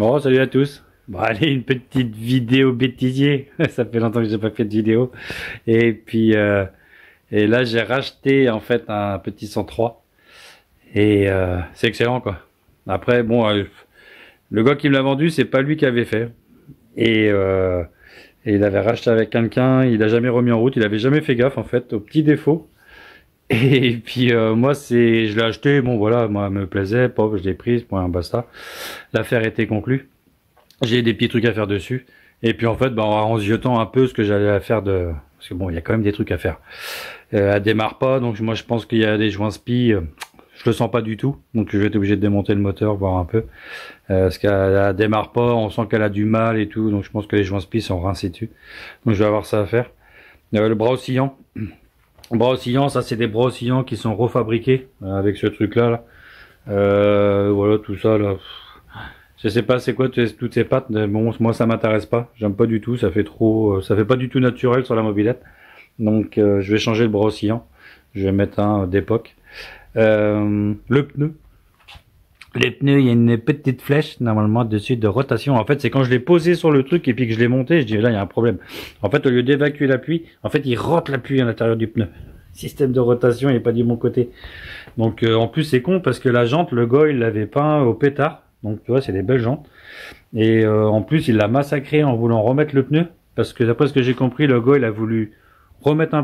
Bon, salut à tous. Bon, allez, une petite vidéo bêtisier. Ça fait longtemps que j'ai pas fait de vidéo. Et puis, et là, j'ai racheté en fait un petit 103. Et c'est excellent, quoi. Après, bon, le gars qui me l'a vendu, c'est pas lui qui avait fait. Et, et il avait racheté avec quelqu'un. Il a jamais remis en route. Il avait jamais fait gaffe en fait aux petits défauts. Et puis moi, je l'ai acheté. Bon, voilà, moi, elle me plaisait. Pauvre, je l'ai prise. Point, basta. L'affaire était conclue. J'ai des petits trucs à faire dessus. Et puis en fait, bah, en ziotant un peu ce que j'allais faire de... Parce que bon, il y a quand même des trucs à faire. Elle démarre pas, donc moi je pense qu'il y a des joints spi. Je le sens pas du tout. Donc je vais être obligé de démonter le moteur, voir un peu. Parce qu'elle démarre pas, on sent qu'elle a du mal et tout. Donc je pense que les joints spi sont rincés dessus. Donc je vais avoir ça à faire. Le bras oscillant. Le bras oscillant, ça c'est des bras oscillants qui sont refabriqués avec ce truc là. Voilà, tout ça là. Je sais pas c'est quoi toutes ces pattes, mais bon, moi ça m'intéresse pas, j'aime pas du tout, ça fait trop, ça fait pas du tout naturel sur la mobilette. Donc je vais changer le bras oscillant, je vais mettre un d'époque. Le pneu, les pneus, il y a une petite flèche normalement dessus de rotation. En fait, c'est quand je l'ai posé sur le truc et puis que je l'ai monté, je dis là il y a un problème. En fait, au lieu d'évacuer l'appui, en fait il rentre l'appui à l'intérieur du pneu. Système de rotation, il est pas du bon côté. Donc en plus c'est con parce que la jante, le gars il l'avait peint au pétard. Donc tu vois, c'est des belles jantes. Et en plus, il l'a massacré en voulant remettre le pneu. Parce que d'après ce que j'ai compris, le gars, il a voulu mettre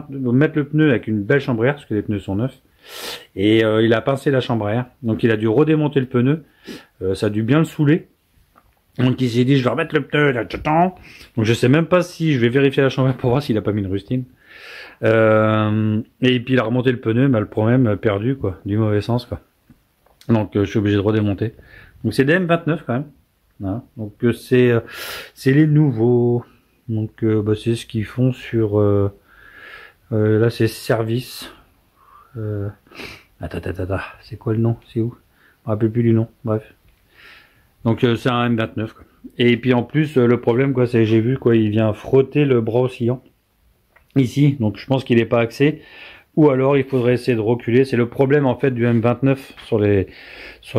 le pneu avec une belle chambre à air, parce que les pneus sont neufs. Et il a pincé la chambre à air. Donc il a dû redémonter le pneu. Ça a dû bien le saouler. Donc il s'est dit, je vais remettre le pneu. Donc je sais même pas si je vais vérifier la chambre à air pour voir s'il a pas mis une rustine. Et puis il a remonté le pneu, mais le problème perdu, quoi. Du mauvais sens, quoi. Donc je suis obligé de redémonter. Donc c'est des M29 quand même. Voilà. Donc c'est les nouveaux. Donc bah, c'est ce qu'ils font sur là c'est service. Attends, c'est quoi le nom? C'est où? Je me rappelle plus du nom. Bref. Donc c'est un M29 quoi. Et puis en plus le problème quoi, c'est j'ai vu quoi, il vient frotter le bras oscillant ici. Donc je pense qu'il n'est pas axé. Ou alors il faudrait essayer de reculer. C'est le problème en fait du M29 sur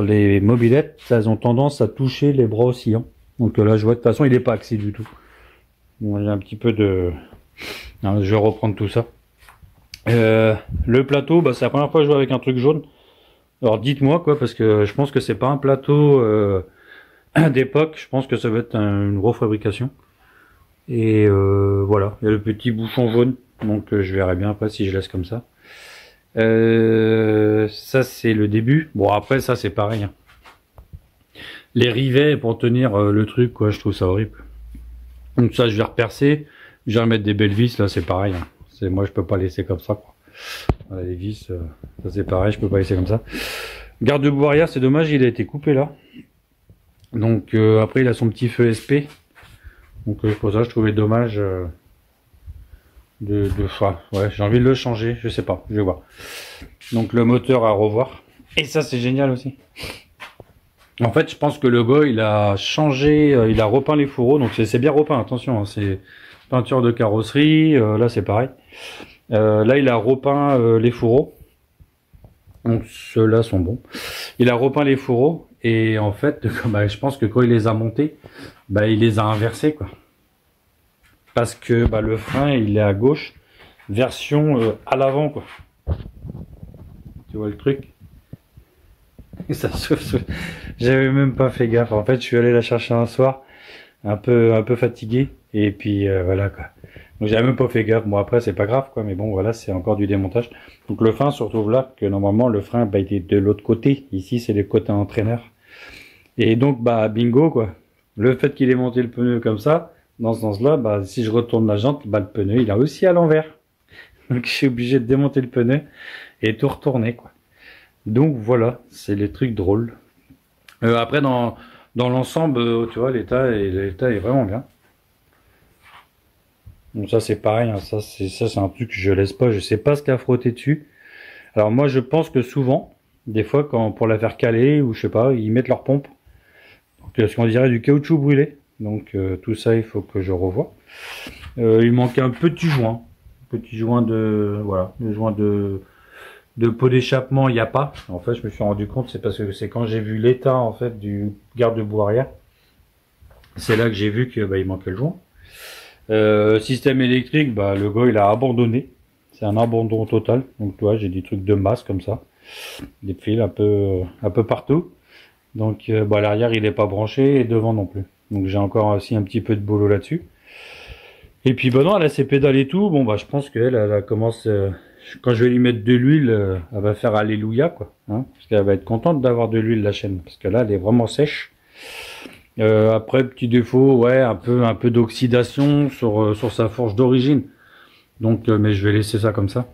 les mobilettes. Elles ont tendance à toucher les bras oscillants. Donc là je vois de toute façon il n'est pas axé du tout. Bon, j'ai un petit peu de... Non, je vais reprendre tout ça. Le plateau, bah, c'est la première fois que je joue avec un truc jaune. Alors dites-moi quoi, parce que je pense que c'est pas un plateau d'époque. Je pense que ça va être une refabrication. Et voilà, il y a le petit bouchon jaune. Donc je verrai bien après si je laisse comme ça. Ça c'est le début. Bon après ça c'est pareil. Hein. Les rivets pour tenir le truc quoi, je trouve ça horrible. Donc ça je vais repercer. Je vais remettre des belles vis là, c'est pareil. Hein. Moi je peux pas laisser comme ça quoi. Voilà, les vis, ça c'est pareil, je peux pas laisser comme ça. Garde-boue arrière, c'est dommage, il a été coupé là. Donc après il a son petit feu SP. Donc pour ça je trouvais dommage. Ouais, j'ai envie de le changer, je sais pas, je vais voir. Donc le moteur à revoir. Et ça c'est génial aussi. En fait je pense que le gars il a changé, il a repeint les fourreaux, donc c'est bien repeint, attention, hein, c'est peinture de carrosserie, là c'est pareil. Là il a repeint les fourreaux. Donc ceux-là sont bons. Il a repeint les fourreaux et en fait bah, je pense que quand il les a montés, bah, il les a inversés quoi. Parce que bah, le frein il est à gauche, version à l'avant quoi. Tu vois le truc? Ça j'avais même pas fait gaffe. En fait, je suis allé la chercher un soir, un peu fatigué, et puis voilà quoi. Donc j'avais même pas fait gaffe. Bon après c'est pas grave quoi, mais bon voilà c'est encore du démontage. Donc le frein se retrouve là, que normalement le frein bah, il est de l'autre côté. Ici c'est le côté entraîneur. Et donc bah bingo quoi. Le fait qu'il ait monté le pneu comme ça. Dans ce sens-là, bah, si je retourne la jante, bah, le pneu il est aussi à l'envers. Donc je suis obligé de démonter le pneu et tout retourner quoi. Donc voilà, c'est les trucs drôles. Après dans l'ensemble, tu vois, l'état est vraiment bien. Donc ça c'est pareil, hein, ça c'est un truc que je laisse pas, je sais pas ce qu'il y a frotté dessus. Alors moi je pense que souvent, des fois quand pour la faire caler ou je sais pas, ils mettent leur pompe. Donc ce qu'on dirait du caoutchouc brûlé. Donc tout ça il faut que je revoie. Il manque un petit joint de voilà, le joint de pot d'échappement il n'y a pas. En fait je me suis rendu compte c'est parce que c'est quand j'ai vu l'état en fait du garde-boue arrière C'est là que j'ai vu que il manquait le joint. Système électrique, le gars il a abandonné. C'est un abandon total. Donc tu vois, j'ai des trucs de masse comme ça, des fils un peu partout. Donc l'arrière il est pas branché et devant non plus. Donc j'ai encore aussi un petit peu de boulot là-dessus. Et puis non, elle a ses pédales et tout. Bon je pense qu'elle elle commence. Quand je vais lui mettre de l'huile, elle va faire alléluia quoi. Hein, parce qu'elle va être contente d'avoir de l'huile la chaîne. Parce que là elle est vraiment sèche. Après petit défaut, ouais, un peu d'oxydation sur sa forge d'origine. Donc mais je vais laisser ça comme ça.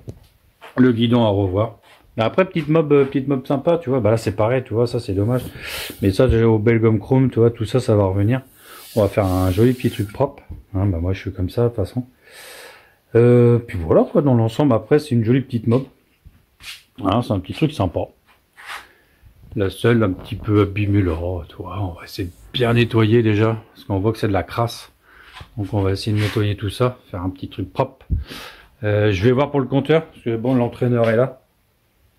Le guidon à revoir. Mais après petite mob sympa, tu vois. Là c'est pareil, tu vois, ça c'est dommage. Mais ça déjà au Belgum Chrome, tu vois, tout ça va revenir. On va faire un joli petit truc propre. Hein, moi je suis comme ça de toute façon. Puis voilà quoi, dans l'ensemble après c'est une jolie petite mob. Hein, c'est un petit truc sympa. La seule un petit peu abîmée là, tu vois, on va essayer de bien nettoyer déjà, parce qu'on voit que c'est de la crasse. Donc on va essayer de nettoyer tout ça, faire un petit truc propre. Je vais voir pour le compteur, parce que bon, l'entraîneur est là.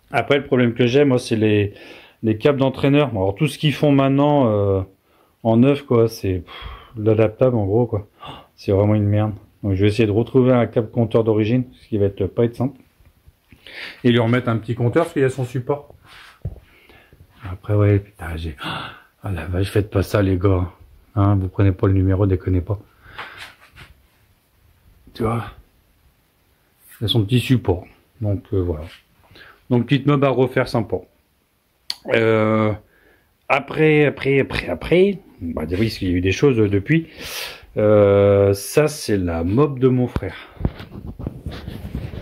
Après le problème que j'ai, moi, c'est les câbles d'entraîneur. Alors tout ce qu'ils font maintenant en neuf, quoi, c'est l'adaptable en gros, quoi. C'est vraiment une merde. Donc je vais essayer de retrouver un câble compteur d'origine, ce qui va pas être simple. Et lui remettre un petit compteur, parce qu'il a son support. Après ouais, putain, ah la vache, faites pas ça les gars. Hein, vous prenez pas le numéro, déconnez pas. Tu vois. Il a son petit support. Donc voilà. Donc petite mob à refaire sympa. Après, oui, il y a eu des choses depuis. Ça c'est la mob de mon frère.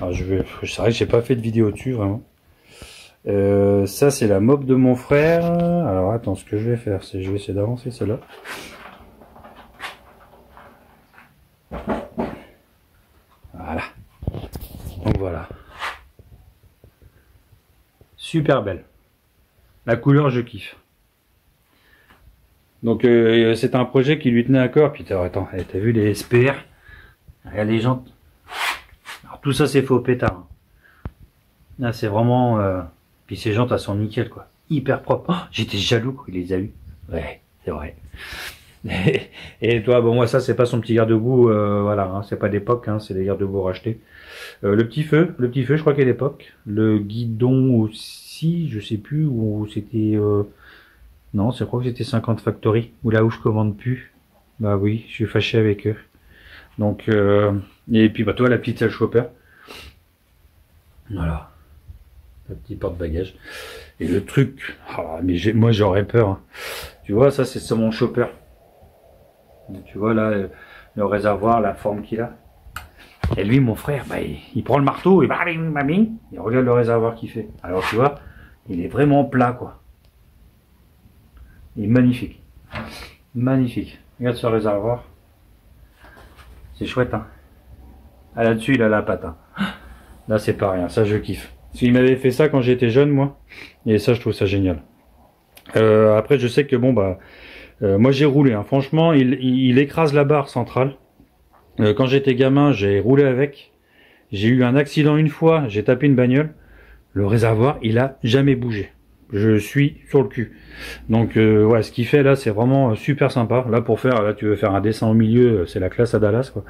Alors c'est vrai que j'ai pas fait de vidéo dessus vraiment. Ça c'est la mob de mon frère. Alors attends, ce que je vais faire, c'est je vais essayer d'avancer celle-là. Voilà. Donc voilà. Super belle. La couleur je kiffe. Donc c'est un projet qui lui tenait à cœur. Puis attends, t'as vu les SPR? Regarde les jantes. Alors tout ça c'est faux pétard. Là c'est vraiment... Puis ces jantes elles sont nickel quoi. Hyper propre. Oh, j'étais jaloux quand il les a eu. Ouais, c'est vrai. Et toi, bon moi ça c'est pas son petit garde-boue, voilà, hein, c'est pas d'époque, hein, c'est des garde-boue rachetés. Le petit feu je crois qu'il est d'époque. Le guidon aussi, je sais plus où c'était. Non, je crois que c'était 50 Factory, ou là où je commande plus. Bah oui, je suis fâché avec eux. Donc et puis toi la petite salle chopper. Voilà. Le petit porte-bagages. Et le truc, mais moi j'aurais peur. Hein. Tu vois, ça c'est mon chopper. Tu vois là, le réservoir, la forme qu'il a. Et lui, mon frère, il prend le marteau et il regarde le réservoir qu'il fait. Alors tu vois, il est vraiment plat quoi. Il est magnifique. Magnifique. Regarde ce réservoir. C'est chouette hein. Ah là-dessus, il a la patte. Hein. Là, c'est pas rien. Ça, je kiffe. Parce qu'il m'avait fait ça quand j'étais jeune, moi. Et ça, je trouve ça génial. Après, je sais que bon, moi, j'ai roulé. Hein. Franchement, il écrase la barre centrale. Quand j'étais gamin, j'ai roulé avec. J'ai eu un accident une fois. J'ai tapé une bagnole. Le réservoir, il a jamais bougé. Je suis sur le cul. Donc, ouais, ce qu'il fait là, c'est vraiment super sympa. Là, tu veux faire un dessin au milieu, c'est la classe à Dallas, quoi.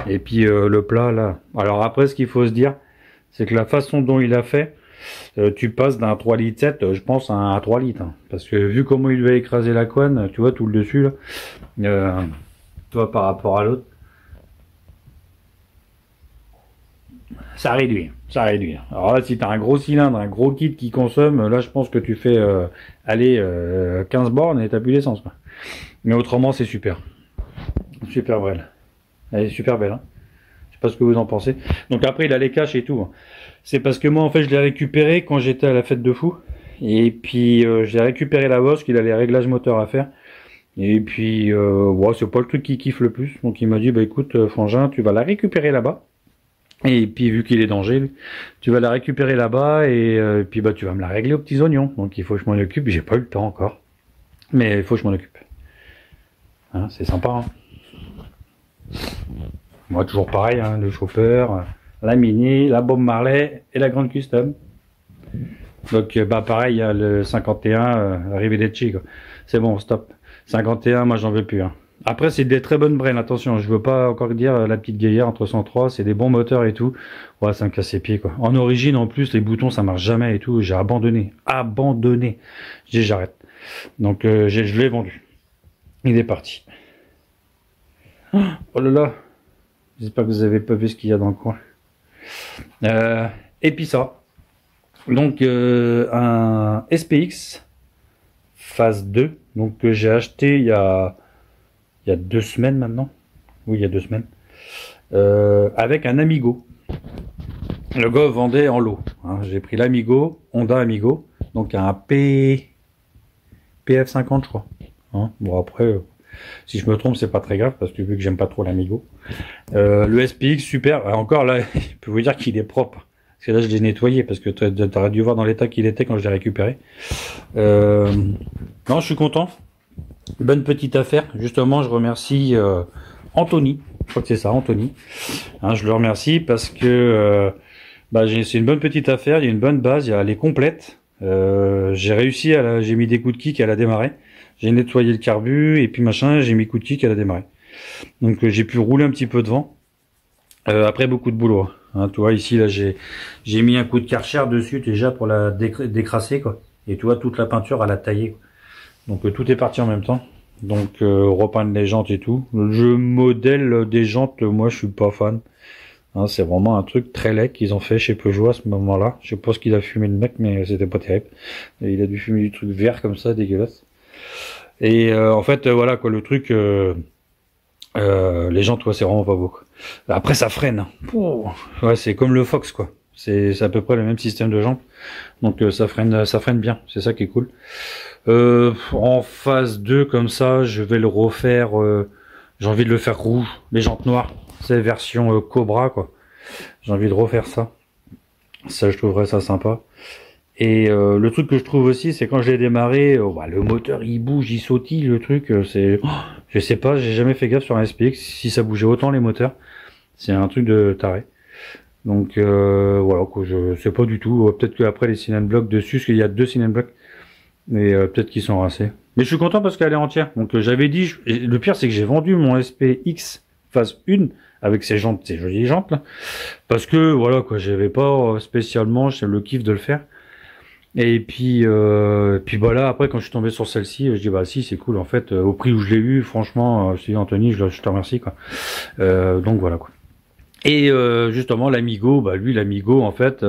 Et puis, le plat, là. Alors après, ce qu'il faut se dire, c'est que la façon dont il a fait, tu passes d'un 3 litres 7, je pense, à un 3 litres. Hein. Parce que vu comment il va écraser la couenne, tu vois, tout le dessus, là, toi, par rapport à l'autre, ça réduit. Alors là, si tu as un gros cylindre, un gros kit qui consomme, là, je pense que tu fais, 15 bornes et t'as plus d'essence, quoi. Mais autrement, c'est super. Super belle. Elle est super belle, hein. Je sais pas ce que vous en pensez. Donc après, il a les caches et tout. C'est parce que moi, en fait, je l'ai récupéré quand j'étais à la fête de fou. Et puis, j'ai récupéré la bosse, qu'il a les réglages moteurs à faire. Et puis, ouais, c'est pas le truc qui kiffe le plus. Donc il m'a dit, écoute, Frangin, tu vas la récupérer là-bas. Et puis, vu qu'il est danger, tu vas la récupérer là-bas. Et puis, tu vas me la régler aux petits oignons. Donc il faut que je m'en occupe. J'ai pas eu le temps encore. Mais il faut que je m'en occupe. Hein, c'est sympa, hein. Moi, toujours pareil, hein, le chopper, la Mini, la Bob Marley et la grande custom. Donc, pareil, il y a le 51, l'arrivée des Chi, quoi. C'est bon, stop. 51, moi, j'en veux plus, hein. Après, c'est des très bonnes brains, attention, je veux pas encore dire la petite Gaillard entre 103, c'est des bons moteurs et tout. Ouais, ça me casse les pieds, quoi. En origine, en plus, les boutons, ça marche jamais et tout. J'ai abandonné. Abandonné. J'ai dit, j'arrête. Donc, je l'ai vendu. Il est parti. Oh là là. J'espère que vous avez pas vu ce qu'il y a dans le coin. Et puis ça. Donc, un SPX phase 2. Donc, que j'ai acheté il y a 2 semaines maintenant. Oui, il y a 2 semaines. Avec un Amigo. Le gars vendait en lot. Hein. J'ai pris l'Amigo, Honda Amigo. Donc un PF50, je crois. Hein. Bon, après, si je me trompe, c'est pas très grave, parce que vu que j'aime pas trop l'Amigo. Le SPX, super. Encore là, je peux vous dire qu'il est propre. Parce que là, je l'ai nettoyé, parce que tu aurais dû voir dans l'état qu'il était quand je l'ai récupéré. Non, je suis content. Bonne petite affaire. Justement, je remercie Anthony. Je crois que c'est ça, Anthony. Hein, je le remercie parce que c'est une bonne petite affaire. Il y a une bonne base. Elle est complète. J'ai réussi j'ai mis des coups de kick, elle a démarré. J'ai nettoyé le carbu et puis machin, j'ai mis coup de kick, elle a démarré. Donc j'ai pu rouler un petit peu devant. Après beaucoup de boulot. Hein, tu vois ici là j'ai mis un coup de Karcher dessus déjà pour la décrasser quoi. Et tu vois toute la peinture elle a taillé. Quoi. Donc tout est parti en même temps. Donc repeindre les jantes et tout. Le jeu modèle des jantes, moi je suis pas fan. Hein, c'est vraiment un truc très laid qu'ils ont fait chez Peugeot à ce moment-là. Je sais pas ce qu'il a fumé le mec, mais c'était pas terrible. Et il a dû fumer du truc vert comme ça, dégueulasse. Et en fait, voilà quoi, le truc, les jantes, ouais, c'est vraiment pas beau. Quoi. Après, ça freine. Oh, ouais, c'est comme le Fox, quoi. C'est à peu près le même système de jantes. Donc ça freine bien. C'est ça qui est cool. En phase 2, comme ça, je vais le refaire. J'ai envie de le faire rouge, les jantes noires. C'est version Cobra, quoi. J'ai envie de refaire ça. Ça, je trouverais ça sympa. Et le truc que je trouve aussi, c'est quand je l'ai démarré, le moteur il bouge, il sautille, le truc, je sais pas, j'ai jamais fait gaffe sur un SPX si ça bougeait autant les moteurs. C'est un truc de taré. Donc voilà, quoi, je sais pas du tout. Peut-être qu'après les Synan Block dessus, parce qu'il y a 2 Synan Block, mais peut-être qu'ils sont rincés. Mais je suis content parce qu'elle est entière. Donc j'avais dit, le pire c'est que j'ai vendu mon SPX phase 1 avec ces jantes, ces jolies jantes là, parce que voilà quoi, j'avais pas spécialement le kiff de le faire. Et puis voilà, après quand je suis tombé sur celle-ci, je dis bah si c'est cool en fait, au prix où je l'ai eu, franchement, si Anthony, je te remercie quoi. Donc voilà quoi. Et justement l'Amigo, lui l'Amigo en fait,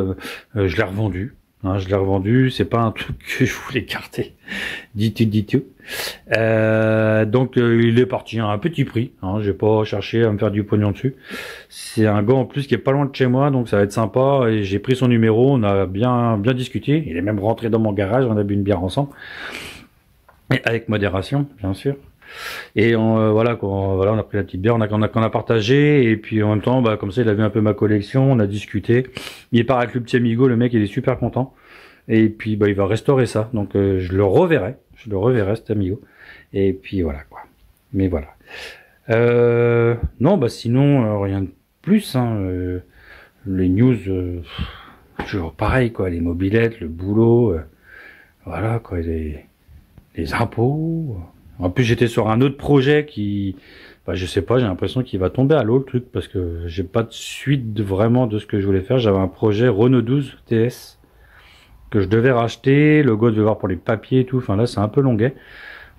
je l'ai revendu. Hein, je l'ai revendu, c'est pas un truc que je voulais écarter. Dis tout. Donc il est parti à un petit prix. Hein, j'ai pas cherché à me faire du pognon dessus. C'est un gars en plus qui est pas loin de chez moi, donc ça va être sympa. Et j'ai pris son numéro, on a bien discuté. Il est même rentré dans mon garage, on a bu une bière ensemble, et avec modération, bien sûr. Et on a pris la petite bière, on a partagé, et puis en même temps, comme ça, il a vu un peu ma collection, on a discuté. Il part avec le petit Amigo, le mec, il est super content. Et puis, il va restaurer ça. Donc, je le reverrai cet Amigo. Et puis voilà quoi. Mais voilà. Non, sinon rien de plus. Hein. Les news, toujours pareil quoi. Les mobilettes, le boulot, voilà quoi. Les impôts. En plus, j'étais sur un autre projet qui, je sais pas, j'ai l'impression qu'il va tomber à l'eau le truc parce que j'ai pas de suite vraiment de ce que je voulais faire. J'avais un projet Renault 12 TS que je devais racheter. Le gars devait voir pour les papiers et tout. Enfin là, c'est un peu longuet.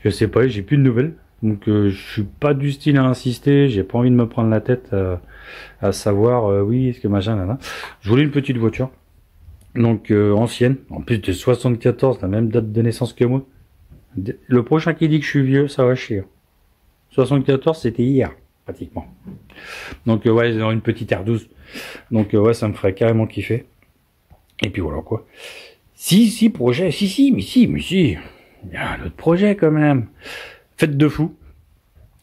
Je sais pas, j'ai plus de nouvelles. Donc je suis pas du style à insister. J'ai pas envie de me prendre la tête à savoir oui, est-ce que machin, là. Je voulais une petite voiture. Donc ancienne. En plus de 74, la même date de naissance que moi. Le prochain qui dit que je suis vieux, ça va chier. 74, c'était hier, pratiquement. Donc ouais, dans une petite R12. Donc ouais, ça me ferait carrément kiffer. Et puis voilà quoi. Si, projet, mais si. Il y a un autre projet quand même. Fête de fou.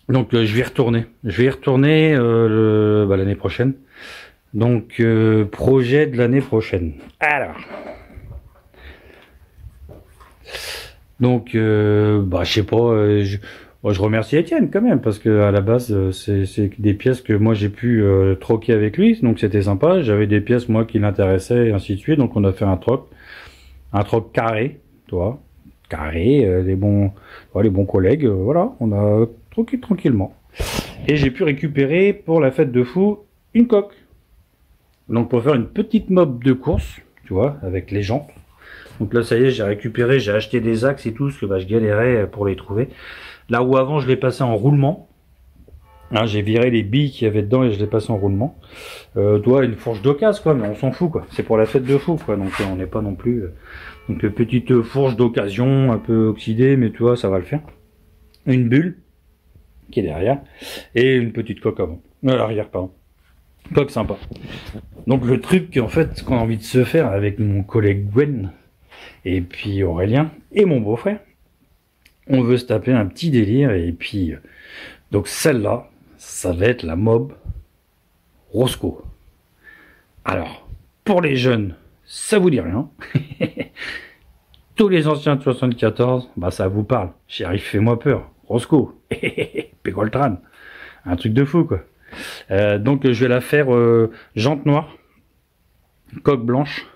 Donc je vais y retourner. L'année prochaine. Donc projet de l'année prochaine. Alors. Donc, je sais pas, je remercie Étienne quand même, parce que à la base, c'est des pièces que moi j'ai pu troquer avec lui, donc c'était sympa. J'avais des pièces, moi, qui l'intéressaient, et ainsi de suite, donc on a fait un troc carré, carré, les bons collègues, voilà, on a tranquillement. Et j'ai pu récupérer pour la fête de fou une coque. Donc pour faire une petite mob de course, tu vois, avec les jantes. Donc là ça y est, j'ai récupéré, j'ai acheté des axes et tout, parce que bah, je galérais pour les trouver. Là où avant je l'ai passé en roulement. Hein, j'ai viré les billes qu'il y avait dedans et je l'ai passé en roulement. Toi, une fourche d'occasion, quoi, mais on s'en fout, quoi. C'est pour la fête de fou, quoi. Donc on n'est pas non plus... Donc petite fourche d'occasion, un peu oxydée, mais tu vois, ça va le faire. Une bulle, qui est derrière, et une petite coque avant. À l'arrière, pardon. Coque sympa. Donc le truc, en fait, qu'on a envie de se faire avec mon collègue Gwen, et puis Aurélien, et mon beau-frère, on veut se taper un petit délire, et puis... Donc celle-là, ça va être la mob Roscoe. Alors, pour les jeunes, ça vous dit rien. Tous les anciens de 74, bah ça vous parle. Shérif, fais-moi peur. Roscoe. Pégoltran. Un truc de fou, quoi. Donc je vais la faire jante noire, coque blanche.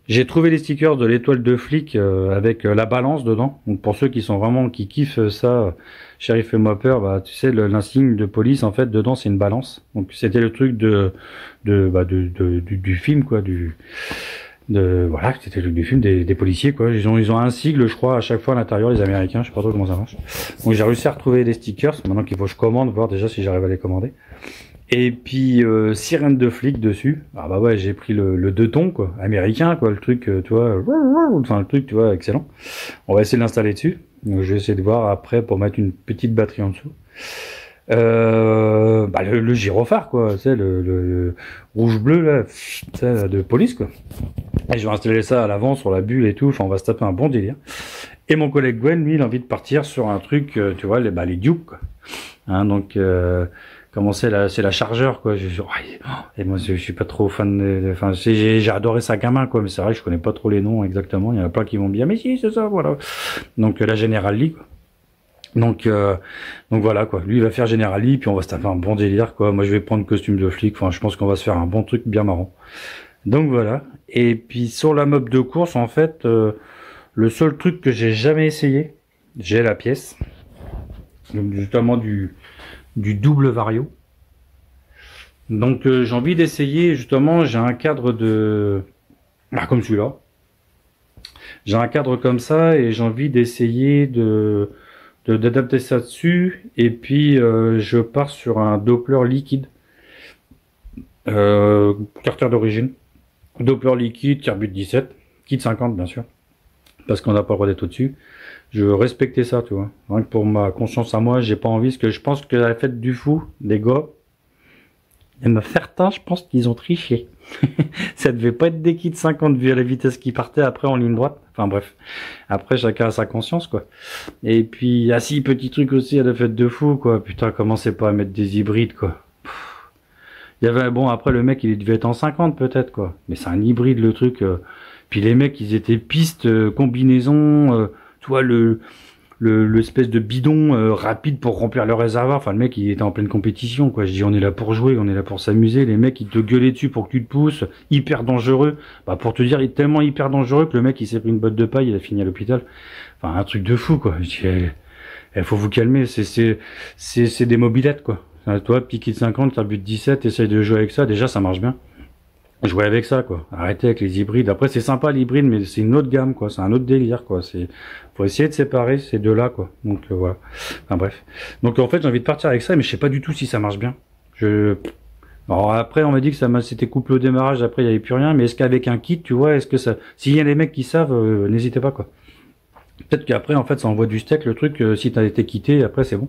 J'ai trouvé les stickers de l'étoile de flic avec la balance dedans. Donc pour ceux qui sont vraiment qui kiffent ça, Shérif fais-moi peur, bah tu sais l'insigne de police en fait dedans c'est une balance. Donc c'était le truc du film quoi, voilà, c'était le truc du film des policiers quoi. Ils ont un sigle je crois à chaque fois à l'intérieur les Américains, je sais pas trop comment ça marche. Donc j'ai réussi à retrouver des stickers. Maintenant qu'il faut que je commande, voir déjà si j'arrive à les commander. Et puis sirène de flic dessus. Ah bah ouais, j'ai pris le 2 tons quoi, américain quoi, le truc tu vois, enfin le truc tu vois excellent. On va essayer de l'installer dessus. Donc je vais essayer de voir après pour mettre une petite batterie en dessous. Bah le gyrophare quoi, c'est le rouge bleu là, de police quoi. Et je vais installer ça à l'avant sur la bulle et tout. Enfin on va se taper un bon délire. Et mon collègue Gwen lui il a envie de partir sur un truc tu vois les Duke quoi. Hein, donc comment c'est la chargeur quoi. Et moi je suis pas trop fan enfin j'ai adoré ça gamin quoi, mais c'est vrai que je connais pas trop les noms exactement. Il y en a plein qui vont me dire mais si c'est ça voilà. Donc la General Lee quoi. Donc voilà quoi. Lui il va faire General Lee puis on va se taper un bon délire quoi. Moi je vais prendre costume de flic. Enfin je pense qu'on va se faire un bon truc bien marrant. Donc voilà. Et puis sur la mob de course en fait le seul truc que j'ai jamais essayé, j'ai la pièce. Donc justement du double vario. Donc j'ai envie d'essayer justement, j'ai un cadre de comme celui-là. J'ai un cadre comme ça et j'ai envie d'essayer d'adapter ça dessus et puis je pars sur un Doppler liquide. Carter d'origine. Doppler liquide, carbut 17, kit 50 bien sûr. Parce qu'on n'a pas le droit d'être au-dessus. Je veux respecter ça, tu vois. Rien que pour ma conscience à moi, j'ai pas envie, parce que je pense que la fête du fou, des gars, il y en a certains, je pense qu'ils ont triché. Ça devait pas être des kits 50 vu à la vitesse qui partait après en ligne droite. Enfin bref. Après, chacun a sa conscience, quoi. Et puis, ah si, petit truc aussi à la fête de fou, quoi. Putain, commencez pas à mettre des hybrides, quoi. Il y avait, bon, après, le mec, il devait être en 50, peut-être, quoi. Mais c'est un hybride, le truc. Puis les mecs, ils étaient pistes, combinaison, tu vois, l'espèce de bidon rapide pour remplir le réservoir. Enfin, le mec, il était en pleine compétition, quoi. Je dis, on est là pour jouer, on est là pour s'amuser. Les mecs, ils te gueulaient dessus pour que tu te pousses. Hyper dangereux. Bah, pour te dire, il est tellement hyper dangereux que le mec, il s'est pris une botte de paille, il a fini à l'hôpital. Enfin, un truc de fou, quoi. Je dis, faut vous calmer. C'est des mobilettes, quoi. Toi, petit kit 50, t'as but 17, essaye de jouer avec ça. Déjà, ça marche bien. Jouer avec ça, quoi. Arrêtez avec les hybrides. Après, c'est sympa l'hybride, mais c'est une autre gamme, quoi. C'est un autre délire, quoi. Faut essayer de séparer ces deux-là, quoi. Donc, voilà. Enfin, bref. Donc, en fait, j'ai envie de partir avec ça, mais je sais pas du tout si ça marche bien. Alors, après, on m'a dit que c'était couplé au démarrage, après, il n'y avait plus rien, mais est-ce qu'avec un kit, tu vois, est-ce que ça, s'il y a des mecs qui savent, n'hésitez pas, quoi. Peut-être qu'après, en fait, ça envoie du steak, le truc, si t'as été quitté, après, c'est bon.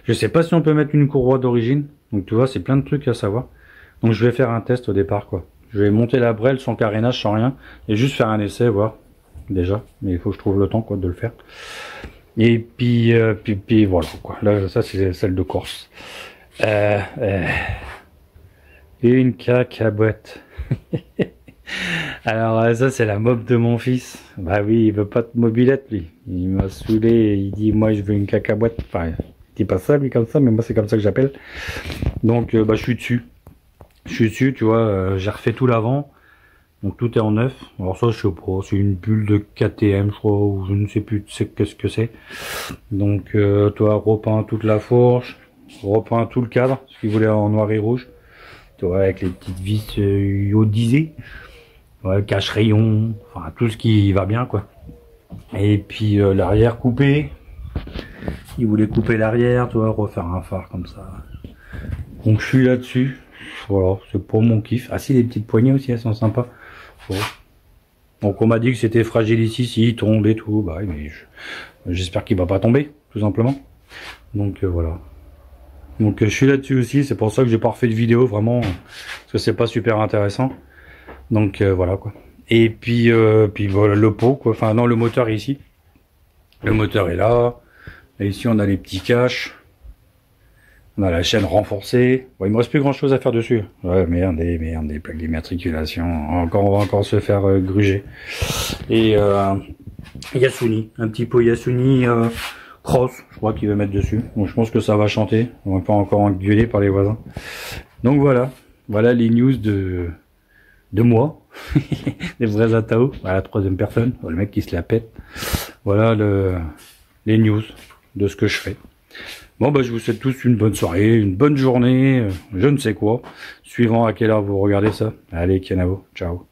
Je sais pas si on peut mettre une courroie d'origine. Donc, tu vois, c'est plein de trucs à savoir. Donc, je vais faire un test au départ, quoi. Je vais monter la brelle sans carénage, sans rien, et juste faire un essai, voir, déjà. Mais il faut que je trouve le temps, quoi, de le faire. Et puis voilà, quoi. Là, ça, c'est celle de course. Une cacahuète. Alors, ça, c'est la mob de mon fils. Bah oui, il veut pas de mobilette, lui. Il m'a saoulé, il dit, moi, je veux une cacahuète. Enfin, il dit pas ça, lui, comme ça, mais moi, c'est comme ça que j'appelle. Donc, bah, je suis dessus. Je suis dessus, tu vois, j'ai refait tout l'avant. Donc tout est en neuf. Alors ça, je sais pas, c'est une bulle de KTM, je crois, ou je ne sais plus qu'est-ce que c'est. Donc toi, repeint toute la fourche, repeint tout le cadre, ce qu'il voulait en noir et rouge. Toi, avec les petites vis iodisées, ouais, cache-rayon, enfin tout ce qui va bien, quoi. Et puis l'arrière coupé. Il voulait couper l'arrière, tu vois, refaire un phare comme ça. Donc je suis là-dessus. Voilà, c'est pour mon kiff. Ah si, les petites poignées aussi, elles sont sympas. Voilà. Donc on m'a dit que c'était fragile ici, s'il tombe et tout. Bah oui, mais j'espère qu'il va pas tomber, tout simplement. Donc voilà. Donc je suis là-dessus aussi, c'est pour ça que j'ai pas refait de vidéo, vraiment, parce que c'est pas super intéressant. Donc voilà quoi. Et puis voilà, le pot, quoi. Enfin non, le moteur est ici. Le moteur est là. Et ici on a les petits caches. On a la chaîne renforcée. Bon, il me reste plus grand chose à faire dessus. Ouais, merde, des plaques d'immatriculation. On va encore se faire gruger. Et Yasuni, un petit pot Yasuni cross, je crois qu'il va mettre dessus. Donc je pense que ça va chanter. On va pas encore engueuler par les voisins. Donc voilà, voilà les news de moi, des vrais Atao. Voilà, troisième personne, le mec qui se la pète. Voilà les news de ce que je fais. Bon bah je vous souhaite tous une bonne soirée, une bonne journée, je ne sais quoi, suivant à quelle heure vous regardez ça. Allez, Kianavo, ciao.